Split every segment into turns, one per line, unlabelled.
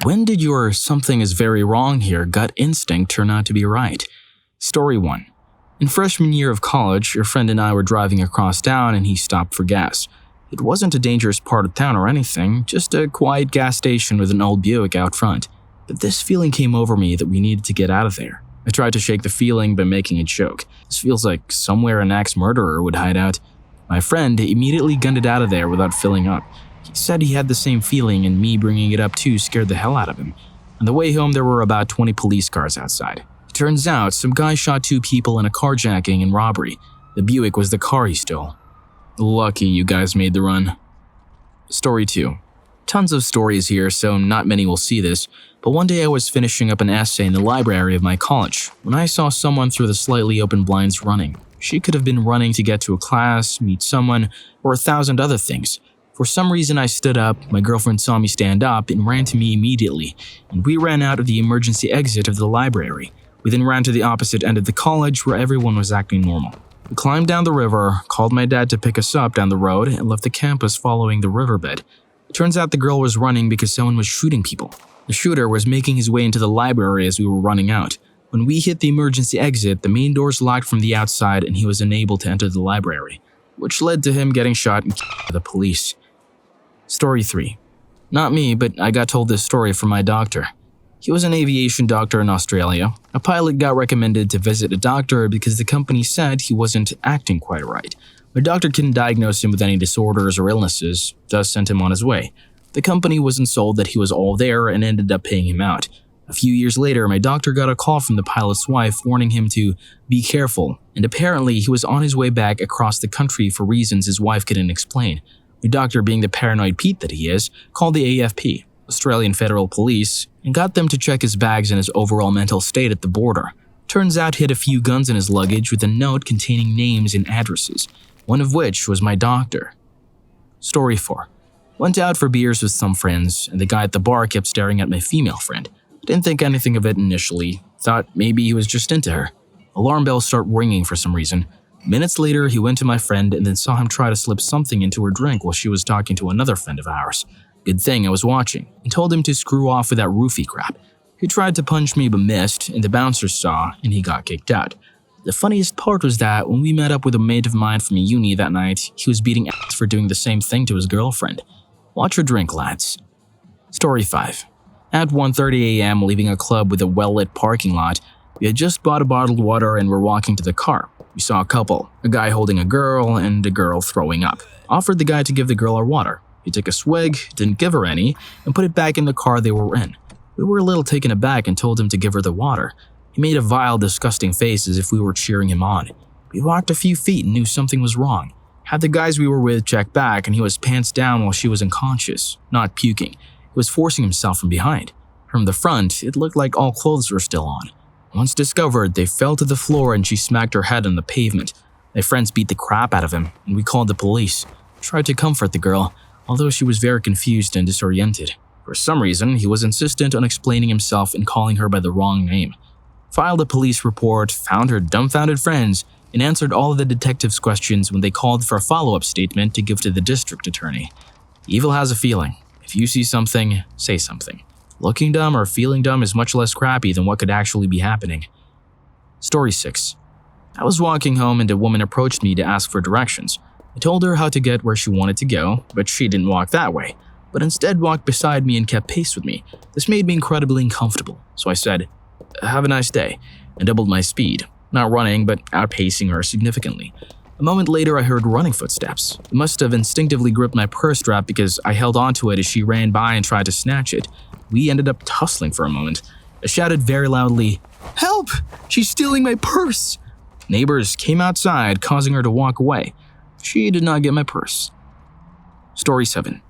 When did your "something is very wrong here" gut instinct turn out to be right? Story 1. In freshman year of college, your friend and I were driving across town and he stopped for gas. It wasn't a dangerous part of town or anything, just a quiet gas station with an old Buick out front. But this feeling came over me that we needed to get out of there. I tried to shake the feeling by making a joke. This feels like somewhere an axe murderer would hide out. My friend immediately gunned it out of there without filling up. He said he had the same feeling, and me bringing it up too scared the hell out of him. On the way home, there were about 20 police cars outside. It turns out some guy shot 2 people in a carjacking and robbery. The Buick was the car he stole. Lucky you guys made the run. Story 2. Tons of stories here, so not many will see this, but one day I was finishing up an essay in the library of my college when I saw someone through the slightly open blinds running. She could have been running to get to a class, meet someone, or 1,000 other things. For some reason I stood up, my girlfriend saw me stand up and ran to me immediately, and we ran out of the emergency exit of the library. We then ran to the opposite end of the college where everyone was acting normal. We climbed down the river, called my dad to pick us up down the road, and left the campus following the riverbed. It turns out the girl was running because someone was shooting people. The shooter was making his way into the library as we were running out. When we hit the emergency exit, the main doors locked from the outside and he was unable to enter the library, which led to him getting shot and killed by the police. Story 3. Not me, but I got told this story from my doctor. He was an aviation doctor in Australia. A pilot got recommended to visit a doctor because the company said he wasn't acting quite right. My doctor couldn't diagnose him with any disorders or illnesses, thus sent him on his way. The company wasn't sold that he was all there and ended up paying him out. A few years later, my doctor got a call from the pilot's wife warning him to be careful, and apparently he was on his way back across the country for reasons his wife couldn't explain. My doctor, being the paranoid Pete that he is, called the AFP, Australian Federal Police, and got them to check his bags and his overall mental state at the border. Turns out he had a few guns in his luggage with a note containing names and addresses, one of which was my doctor. Story 4. Went out for beers with some friends, and the guy at the bar kept staring at my female friend. Didn't think anything of it initially, thought maybe he was just into her. Alarm bells start ringing for some reason. Minutes later, he went to my friend and then saw him try to slip something into her drink while she was talking to another friend of ours. Good thing I was watching, and told him to screw off with that roofie crap. He tried to punch me but missed, and the bouncers saw, and he got kicked out. The funniest part was that when we met up with a mate of mine from uni that night, he was beating ass for doing the same thing to his girlfriend. Watch your drink, lads. Story 5. At 1:30 a.m., leaving a club with a well-lit parking lot, we had just bought a bottled water and were walking to the car. We saw a couple, a guy holding a girl and a girl throwing up. Offered the guy to give the girl our water. He took a swig, didn't give her any, and put it back in the car they were in. We were a little taken aback and told him to give her the water. He made a vile, disgusting face as if we were cheering him on. We walked a few feet and knew something was wrong. Had the guys we were with check back, and he was pants down while she was unconscious, not puking. He was forcing himself from behind. From the front, it looked like all clothes were still on. Once discovered, they fell to the floor and she smacked her head on the pavement. My friends beat the crap out of him, and we called the police. Tried to comfort the girl, although she was very confused and disoriented. For some reason, he was insistent on explaining himself and calling her by the wrong name. Filed a police report, found her dumbfounded friends, and answered all of the detectives' questions when they called for a follow-up statement to give to the district attorney. Evil has a feeling. If you see something, say something. Looking dumb or feeling dumb is much less crappy than what could actually be happening. Story 6. I was walking home and a woman approached me to ask for directions. I told her how to get where she wanted to go, but she didn't walk that way, but instead walked beside me and kept pace with me. This made me incredibly uncomfortable, so I said, "Have a nice day," and doubled my speed, not running but outpacing her significantly. A moment later, I heard running footsteps. I must have instinctively gripped my purse strap because I held onto it as she ran by and tried to snatch it. We ended up tussling for a moment. I shouted very loudly, "Help! She's stealing my purse!" Neighbors came outside, causing her to walk away. She did not get my purse. Story 7.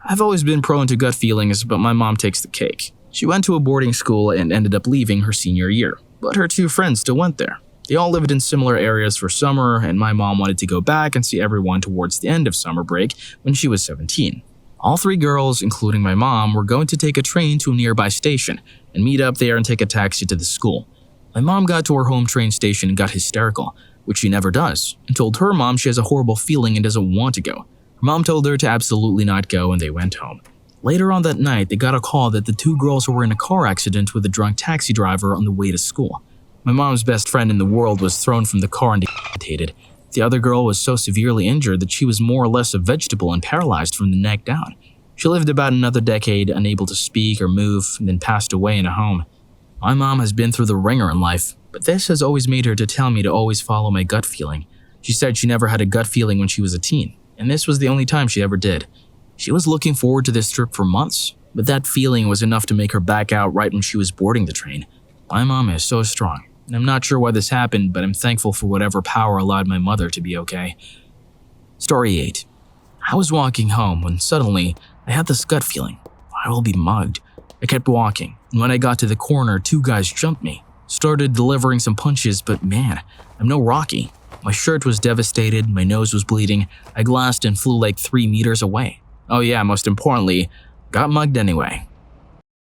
I've always been prone to gut feelings, but my mom takes the cake. She went to a boarding school and ended up leaving her senior year, but her 2 friends still went there. They all lived in similar areas for summer, and my mom wanted to go back and see everyone towards the end of summer break when she was 17. All 3 girls, including my mom, were going to take a train to a nearby station and meet up there and take a taxi to the school. My mom got to her home train station and got hysterical, which she never does, and told her mom she has a horrible feeling and doesn't want to go. Her mom told her to absolutely not go, and they went home. Later on that night, they got a call that the two girls were in a car accident with a drunk taxi driver on the way to school. My mom's best friend in the world was thrown from the car and decapitated. The other girl was so severely injured that she was more or less a vegetable and paralyzed from the neck down. She lived about another decade, unable to speak or move, and then passed away in a home. My mom has been through the ringer in life, but this has always made her to tell me to always follow my gut feeling. She said she never had a gut feeling when she was a teen, and this was the only time she ever did. She was looking forward to this trip for months, but that feeling was enough to make her back out right when she was boarding the train. My mom is so strong, and I'm not sure why this happened, but I'm thankful for whatever power allowed my mother to be okay. Story 8. I was walking home when suddenly I had this gut feeling. I will be mugged. I kept walking, and when I got to the corner, two guys jumped me. Started delivering some punches, but man, I'm no Rocky. My shirt was devastated, my nose was bleeding, I glassed and flew like 3 meters away. Oh yeah, most importantly, got mugged anyway.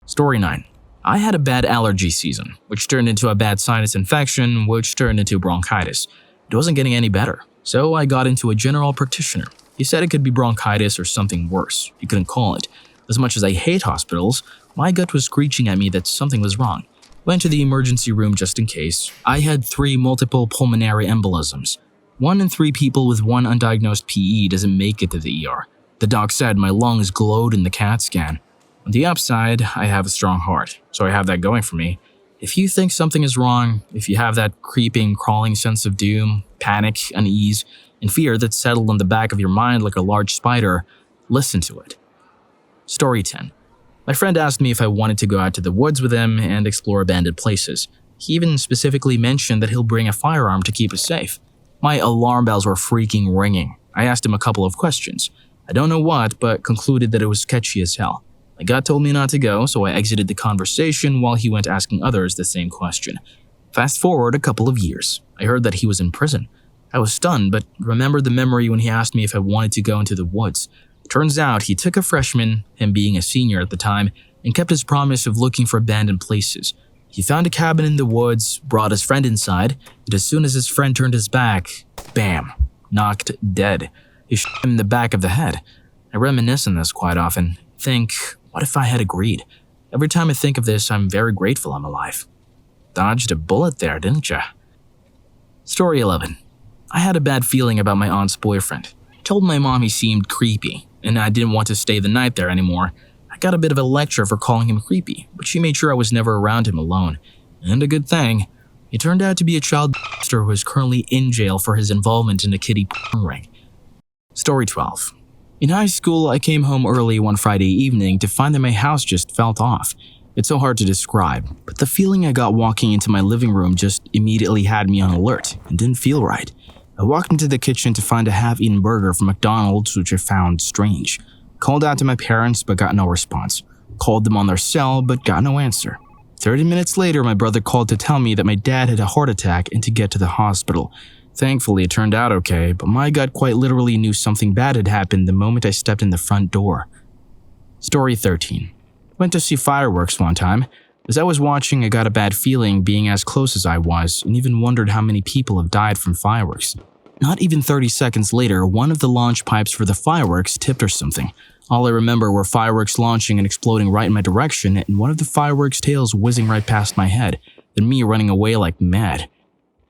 Story 9. I had a bad allergy season, which turned into a bad sinus infection, which turned into bronchitis. It wasn't getting any better, so I got into a general practitioner. He said it could be bronchitis or something worse. He couldn't call it. As much as I hate hospitals, my gut was screeching at me that something was wrong. Went to the emergency room just in case. I had 3 multiple pulmonary embolisms. 1 in 3 people with 1 undiagnosed PE doesn't make it to the ER. The doc said my lungs glowed in the CAT scan. On the upside, I have a strong heart, so I have that going for me. If you think something is wrong, if you have that creeping, crawling sense of doom, panic, unease, and fear that's settled on the back of your mind like a large spider, listen to it. Story 10. My friend asked me if I wanted to go out to the woods with him and explore abandoned places. He even specifically mentioned that he'll bring a firearm to keep us safe. My alarm bells were freaking ringing. I asked him a couple of questions. I don't know what, but concluded that it was sketchy as hell. My gut told me not to go, so I exited the conversation while he went asking others the same question. Fast forward a couple of years. I heard that he was in prison. I was stunned, but remembered the memory when he asked me if I wanted to go into the woods. Turns out he took a freshman, him being a senior at the time, and kept his promise of looking for abandoned places. He found a cabin in the woods, brought his friend inside, and as soon as his friend turned his back, bam, knocked dead. He shot him in the back of the head. I reminisce on this quite often. Think, what if I had agreed? Every time I think of this, I'm very grateful I'm alive. Dodged a bullet there, didn't ya? Story 11. I had a bad feeling about my aunt's boyfriend. Told my mom he seemed creepy, and I didn't want to stay the night there anymore. I got a bit of a lecture for calling him creepy, but she made sure I was never around him alone. And a good thing. He turned out to be a child molester who is currently in jail for his involvement in a kiddie porn ring. Story 12. In high school, I came home early one Friday evening to find that my house just felt off. It's so hard to describe, but the feeling I got walking into my living room just immediately had me on alert and didn't feel right. I walked into the kitchen to find a half-eaten burger from McDonald's, which I found strange. Called out to my parents, but got no response. Called them on their cell, but got no answer. 30 minutes later, my brother called to tell me that my dad had a heart attack and to get to the hospital. Thankfully, it turned out okay, but my gut quite literally knew something bad had happened the moment I stepped in the front door. Story 13. Went to see fireworks one time. As I was watching, I got a bad feeling being as close as I was, and even wondered how many people have died from fireworks. Not even 30 seconds later, one of the launch pipes for the fireworks tipped or something. All I remember were fireworks launching and exploding right in my direction, and one of the fireworks' tails whizzing right past my head, then me running away like mad.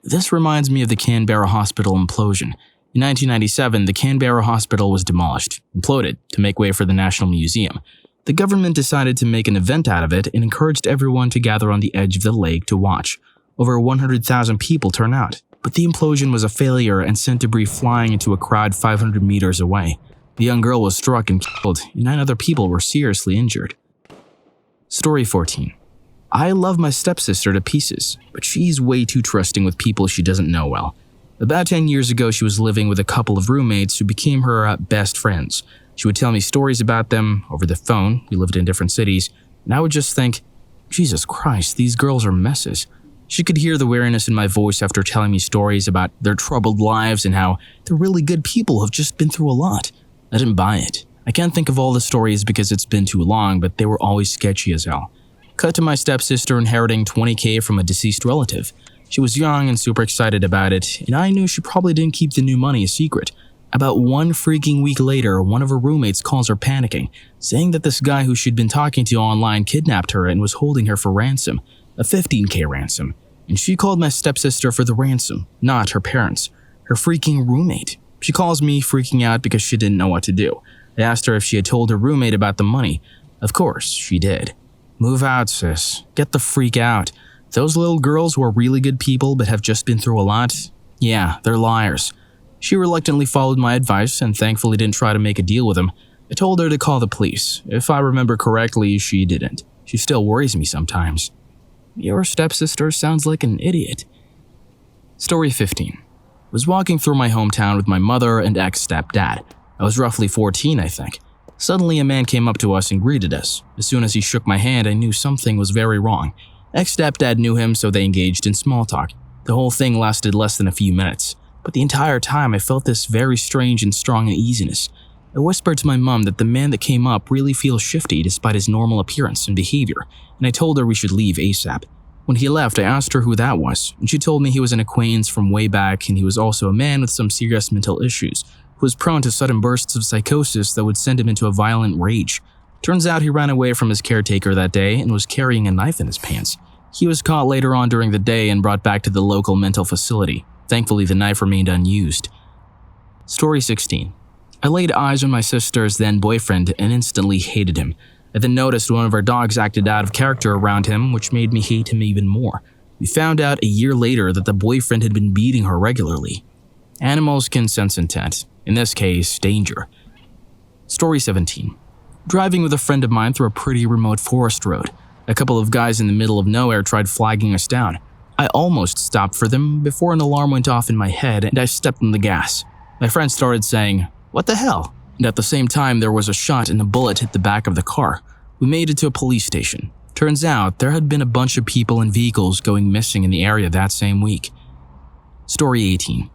This reminds me of the Canberra Hospital implosion. In 1997, the Canberra Hospital was demolished, imploded, to make way for the National Museum. The government decided to make an event out of it and encouraged everyone to gather on the edge of the lake to watch. Over 100,000 people turned out, but the implosion was a failure and sent debris flying into a crowd 500 meters away. The young girl was struck and killed, and 9 other people were seriously injured. Story 14. I love my stepsister to pieces, but she's way too trusting with people she doesn't know well. About 10 years ago, she was living with a couple of roommates who became her best friends. She would tell me stories about them over the phone. We lived in different cities, and I would just think, Jesus Christ, these girls are messes. She could hear the weariness in my voice after telling me stories about their troubled lives and how they're really good people who've just been through a lot. I didn't buy it. I can't think of all the stories because it's been too long, but they were always sketchy as hell. Cut to my stepsister inheriting $20,000 from a deceased relative. She was young and super excited about it, and I knew she probably didn't keep the new money a secret. About one freaking week later, one of her roommates calls her panicking, saying that this guy who she'd been talking to online kidnapped her and was holding her for ransom, a $15K ransom. And she called my stepsister for the ransom, not her parents, her freaking roommate. She calls me freaking out because she didn't know what to do. I asked her if she had told her roommate about the money. Of course, she did. Move out, sis. Get the freak out. Those little girls who are really good people but have just been through a lot, yeah, they're liars. She reluctantly followed my advice and thankfully didn't try to make a deal with him. I told her to call the police. If I remember correctly, she didn't. She still worries me sometimes. Your stepsister sounds like an idiot. Story 15. Was walking through my hometown with my mother and ex-stepdad. I was roughly 14, I think. Suddenly, a man came up to us and greeted us. As soon as he shook my hand, I knew something was very wrong. Ex-stepdad knew him, so they engaged in small talk. The whole thing lasted less than a few minutes, but the entire time I felt this very strange and strong uneasiness. I whispered to my mom that the man that came up really feels shifty despite his normal appearance and behavior, and I told her we should leave ASAP. When he left, I asked her who that was, and she told me he was an acquaintance from way back and he was also a man with some serious mental issues, who was prone to sudden bursts of psychosis that would send him into a violent rage. Turns out he ran away from his caretaker that day and was carrying a knife in his pants. He was caught later on during the day and brought back to the local mental facility. Thankfully, the knife remained unused. Story 16. I laid eyes on my sister's then boyfriend and instantly hated him. I then noticed one of our dogs acted out of character around him, which made me hate him even more. We found out a year later that the boyfriend had been beating her regularly. Animals can sense intent, in this case, danger. Story 17. Driving with a friend of mine through a pretty remote forest road. A couple of guys in the middle of nowhere tried flagging us down. I almost stopped for them before an alarm went off in my head and I stepped on the gas. My friend started saying, "What the hell?" And at the same time there was a shot and a bullet hit the back of the car. We made it to a police station. Turns out there had been a bunch of people and vehicles going missing in the area that same week. Story 18.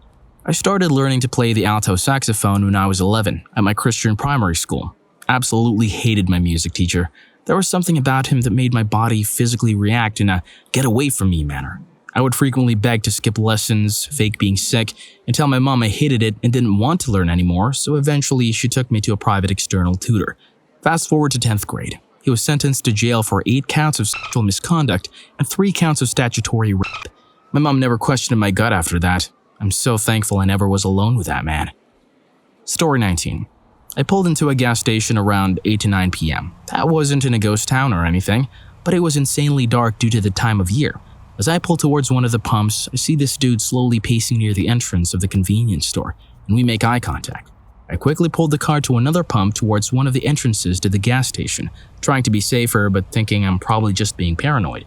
I started learning to play the alto saxophone when I was 11 at my Christian primary school. Absolutely hated my music teacher. There was something about him that made my body physically react in a get away from me manner. I would frequently beg to skip lessons, fake being sick, and tell my mom I hated it and didn't want to learn anymore, so eventually she took me to a private external tutor. Fast forward to 10th grade. He was sentenced to jail for 8 counts of sexual misconduct and 3 counts of statutory rape. My mom never questioned my gut after that. I'm so thankful I never was alone with that man. Story 19. I pulled into a gas station around 8 to 9 p.m. That wasn't in a ghost town or anything, but it was insanely dark due to the time of year. As I pull towards one of the pumps, I see this dude slowly pacing near the entrance of the convenience store, and we make eye contact. I quickly pulled the car to another pump towards one of the entrances to the gas station, trying to be safer but thinking I'm probably just being paranoid.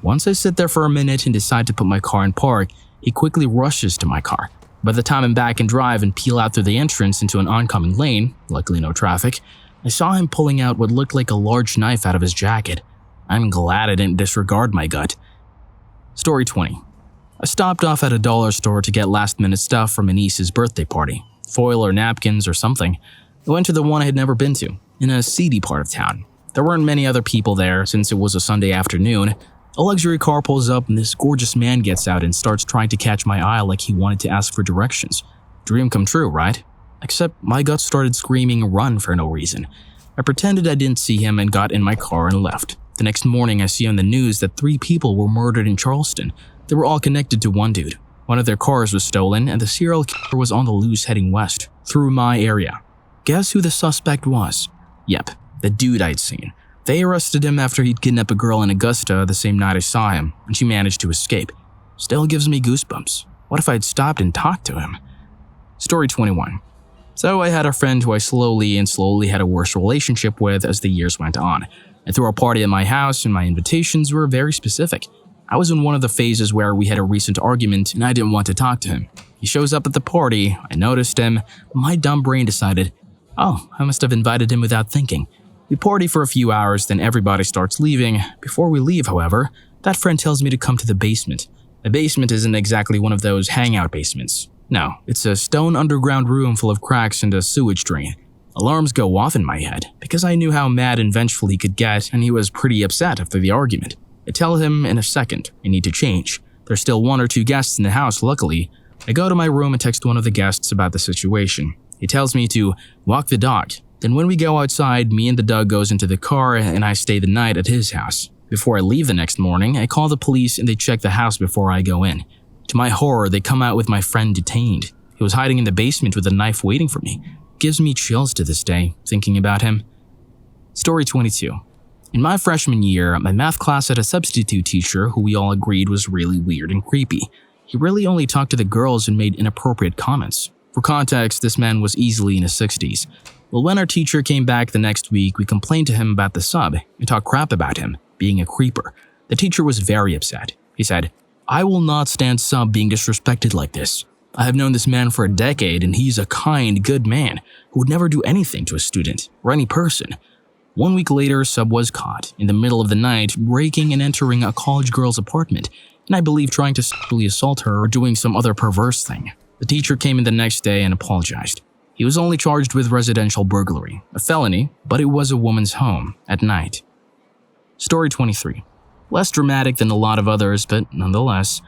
Once I sit there for a minute and decide to put my car in park, he quickly rushes to my car. By the time I'm back in drive and peel out through the entrance into an oncoming lane, luckily no traffic, I saw him pulling out what looked like a large knife out of his jacket. I'm glad I didn't disregard my gut. Story 20. I stopped off at a dollar store to get last-minute stuff for my niece's birthday party. Foil or napkins or something. I went to the one I had never been to, in a seedy part of town. There weren't many other people there since it was a Sunday afternoon. A luxury car pulls up and this gorgeous man gets out and starts trying to catch my eye like he wanted to ask for directions. Dream come true, right? Except my gut started screaming run for no reason. I pretended I didn't see him and got in my car and left. The next morning I see on the news that 3 people were murdered in Charleston. They were all connected to one dude. One of their cars was stolen and the serial killer was on the loose heading west, through my area. Guess who the suspect was? Yep, the dude I'd seen. They arrested him after he'd kidnapped a girl in Augusta the same night I saw him, and she managed to escape. Still gives me goosebumps. What if I'd stopped and talked to him? Story 21. So I had a friend who I slowly had a worse relationship with as the years went on. I threw a party at my house and my invitations were very specific. I was in one of the phases where we had a recent argument and I didn't want to talk to him. He shows up at the party, I noticed him, but my dumb brain decided, oh, I must have invited him without thinking. We party for a few hours, then everybody starts leaving. Before we leave, however, that friend tells me to come to the basement. The basement isn't exactly one of those hangout basements. No, it's a stone underground room full of cracks and a sewage drain. Alarms go off in my head, because I knew how mad and vengeful he could get, and he was pretty upset after the argument. I tell him in a second, I need to change. There's still 1 or 2 guests in the house, luckily. I go to my room and text one of the guests about the situation. He tells me to walk the dog. Then when we go outside, me and the dog goes into the car and I stay the night at his house. Before I leave the next morning, I call the police and they check the house before I go in. To my horror, they come out with my friend detained. He was hiding in the basement with a knife waiting for me. Gives me chills to this day, thinking about him. Story 22. In my freshman year, my math class had a substitute teacher who we all agreed was really weird and creepy. He really only talked to the girls and made inappropriate comments. For context, this man was easily in his 60s. Well, when our teacher came back the next week, we complained to him about the sub and talked crap about him being a creeper. The teacher was very upset. He said, "I will not stand sub being disrespected like this. I have known this man for a decade and he's a kind, good man who would never do anything to a student or any person." 1 week later, sub was caught in the middle of the night breaking and entering a college girl's apartment, and I believe trying to sexually assault her or doing some other perverse thing. The teacher came in the next day and apologized. He was only charged with residential burglary, a felony, but it was a woman's home at night. Story 23. Less dramatic than a lot of others, but nonetheless.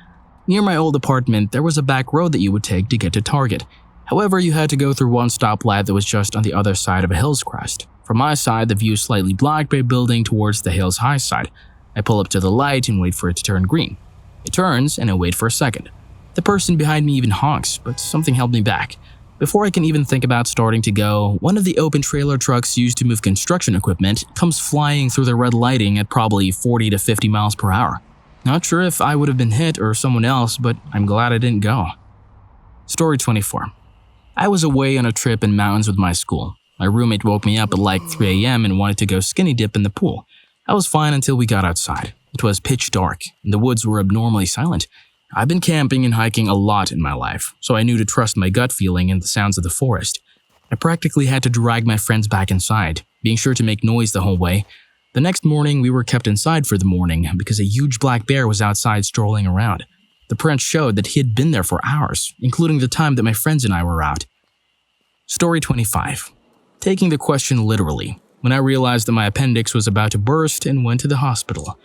Near my old apartment, there was a back road that you would take to get to Target. However, you had to go through one stoplight that was just on the other side of a hill's crest. From my side, the view is slightly blocked by a building towards the hill's high side. I pull up to the light and wait for it to turn green. It turns, and I wait for a second. The person behind me even honks, but something held me back. Before I can even think about starting to go, one of the open trailer trucks used to move construction equipment comes flying through the red lighting at probably 40 to 50 miles per hour. Not sure if I would have been hit or someone else, but I'm glad I didn't go. Story 24. I was away on a trip in mountains with my school. My roommate woke me up at like 3 a.m. and wanted to go skinny dip in the pool. I was fine until we got outside. It was pitch dark, and the woods were abnormally silent. I've been camping and hiking a lot in my life, so I knew to trust my gut feeling and the sounds of the forest. I practically had to drag my friends back inside, being sure to make noise the whole way. The next morning, we were kept inside for the morning because a huge black bear was outside strolling around. The prints showed that he had been there for hours, including the time that my friends and I were out. Story 25. Taking the question literally, when I realized that my appendix was about to burst and went to the hospital.